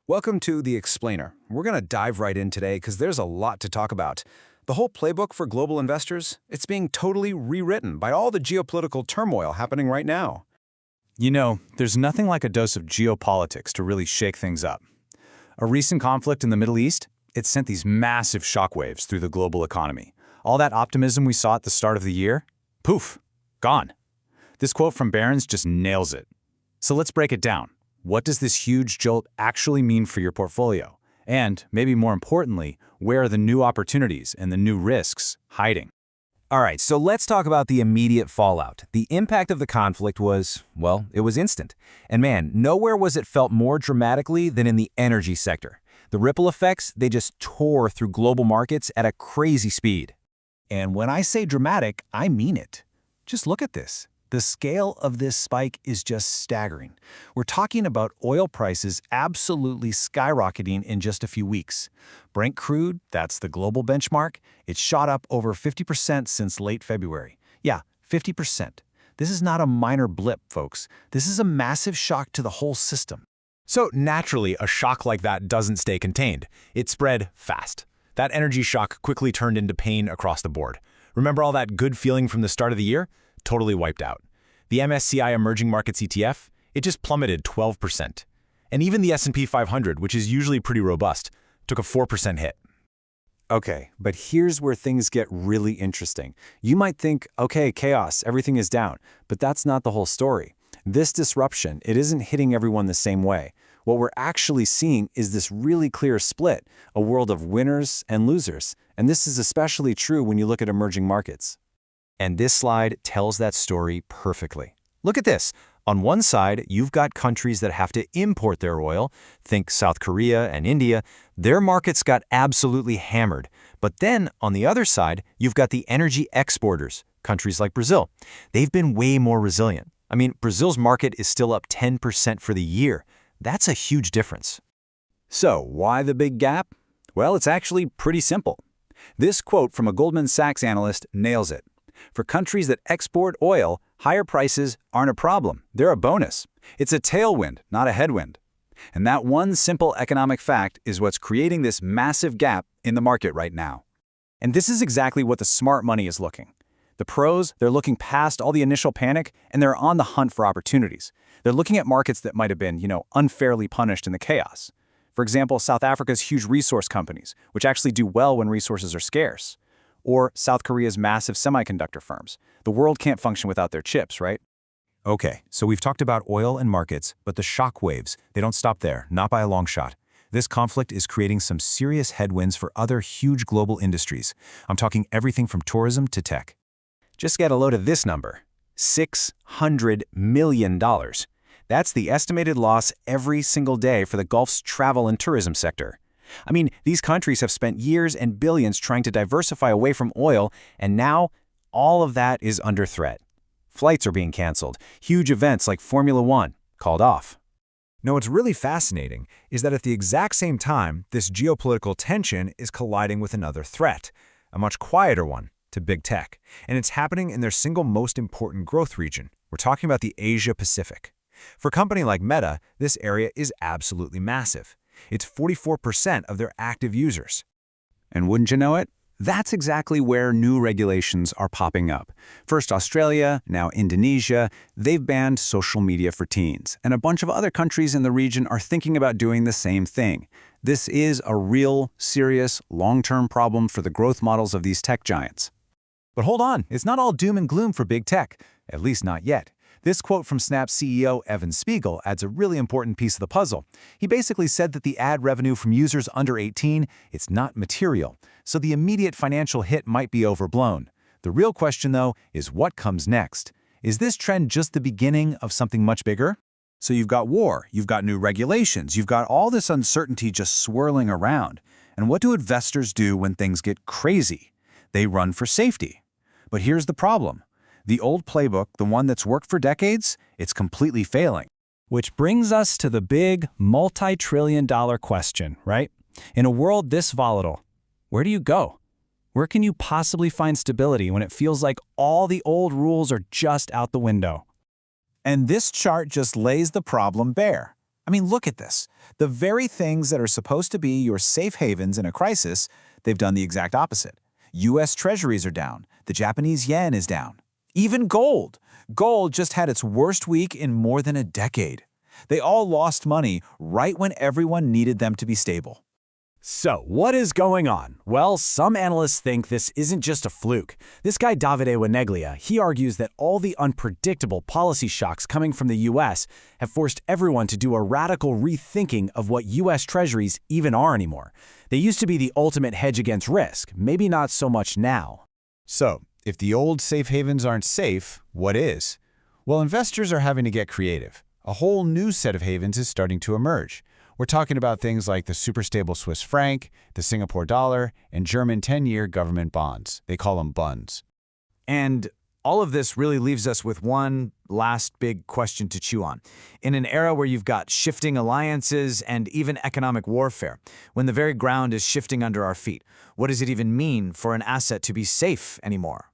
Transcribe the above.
Welcome to The Explainer. We're going to dive right in today because there's a lot to talk about. The whole playbook for global investors, it's being totally rewritten by all the geopolitical turmoil happening right now. You know, there's nothing like a dose of geopolitics to really shake things up. A recent conflict in the Middle East, it sent these massive shockwaves through the global economy. All that optimism we saw at the start of the year, poof, gone. This quote from Barron's just nails it. So let's break it down. What does this huge jolt actually mean for your portfolio? And, maybe more importantly, where are the new opportunities and the new risks hiding? All right, so let's talk about the immediate fallout. The impact of the conflict was, well, it was instant. And man, nowhere was it felt more dramatically than in the energy sector. The ripple effects, they just tore through global markets at a crazy speed. And when I say dramatic, I mean it. Just look at this. The scale of this spike is just staggering. We're talking about oil prices absolutely skyrocketing in just a few weeks. Brent crude, that's the global benchmark, it shot up over 50% since late February. Yeah, 50%. This is not a minor blip, folks. This is a massive shock to the whole system. So naturally, a shock like that doesn't stay contained. It spread fast. That energy shock quickly turned into pain across the board. Remember all that good feeling from the start of the year? Totally wiped out. The MSCI Emerging Markets ETF, it just plummeted 12%. And even the S&P 500, which is usually pretty robust, took a 4% hit. Okay, but here's where things get really interesting. You might think, okay, chaos, everything is down, but that's not the whole story. This disruption, it isn't hitting everyone the same way. What we're actually seeing is this really clear split, a world of winners and losers. And this is especially true when you look at emerging markets. And this slide tells that story perfectly. Look at this. On one side, you've got countries that have to import their oil. Think South Korea and India. Their markets got absolutely hammered. But then, on the other side, you've got the energy exporters, countries like Brazil. They've been way more resilient. I mean, Brazil's market is still up 10% for the year. That's a huge difference. So, why the big gap? Well, it's actually pretty simple. This quote from a Goldman Sachs analyst nails it. For countries that export oil, higher prices aren't a problem. They're a bonus. It's a tailwind, not a headwind. And that one simple economic fact is what's creating this massive gap in the market right now. And this is exactly what the smart money is looking. The pros, they're looking past all the initial panic, and they're on the hunt for opportunities. They're looking at markets that might have been, unfairly punished in the chaos. For example, South Africa's huge resource companies, which actually do well when resources are scarce. Or South Korea's massive semiconductor firms. The world can't function without their chips, right? Okay, so we've talked about oil and markets, but the shock waves, they don't stop there, not by a long shot. This conflict is creating some serious headwinds for other huge global industries. I'm talking everything from tourism to tech. Just get a load of this number, $600 million. That's the estimated loss every single day for the Gulf's travel and tourism sector. I mean, these countries have spent years and billions trying to diversify away from oil, and now all of that is under threat. Flights are being canceled. Huge events like Formula One called off. Now, what's really fascinating is that at the exact same time, this geopolitical tension is colliding with another threat, a much quieter one, to big tech. And it's happening in their single most important growth region. We're talking about the Asia-Pacific. For a company like Meta, this area is absolutely massive. It's 44% of their active users. And wouldn't you know it? That's exactly where new regulations are popping up. First Australia, now Indonesia, they've banned social media for teens. And a bunch of other countries in the region are thinking about doing the same thing. This is a real, serious, long-term problem for the growth models of these tech giants. But hold on, it's not all doom and gloom for big tech, at least not yet. This quote from Snap's CEO, Evan Spiegel, adds a really important piece of the puzzle. He basically said that the ad revenue from users under 18, it's not material, so the immediate financial hit might be overblown. The real question, though, is what comes next? Is this trend just the beginning of something much bigger? So you've got war, you've got new regulations, you've got all this uncertainty just swirling around. And what do investors do when things get crazy? They run for safety. But here's the problem. The old playbook, the one that's worked for decades, it's completely failing. Which brings us to the big, multi-trillion-dollar question, right? In a world this volatile, where do you go? Where can you possibly find stability when it feels like all the old rules are just out the window? And this chart just lays the problem bare. I mean, look at this. The very things that are supposed to be your safe havens in a crisis, they've done the exact opposite. U.S. Treasuries are down. The Japanese yen is down. Even gold. Gold just had its worst week in more than a decade. They all lost money right when everyone needed them to be stable. So, what is going on? Well, some analysts think this isn't just a fluke. This guy Davide Waneglia, he argues that all the unpredictable policy shocks coming from the U.S. have forced everyone to do a radical rethinking of what U.S. Treasuries even are anymore. They used to be the ultimate hedge against risk, maybe not so much now. So, if the old safe havens aren't safe, what is? Well, investors are having to get creative. A whole new set of havens is starting to emerge. We're talking about things like the super-stable Swiss franc, the Singapore dollar, and German 10-year government bonds. They call them bunds. And all of this really leaves us with one last big question to chew on. In an era where you've got shifting alliances and even economic warfare, when the very ground is shifting under our feet, what does it even mean for an asset to be safe anymore?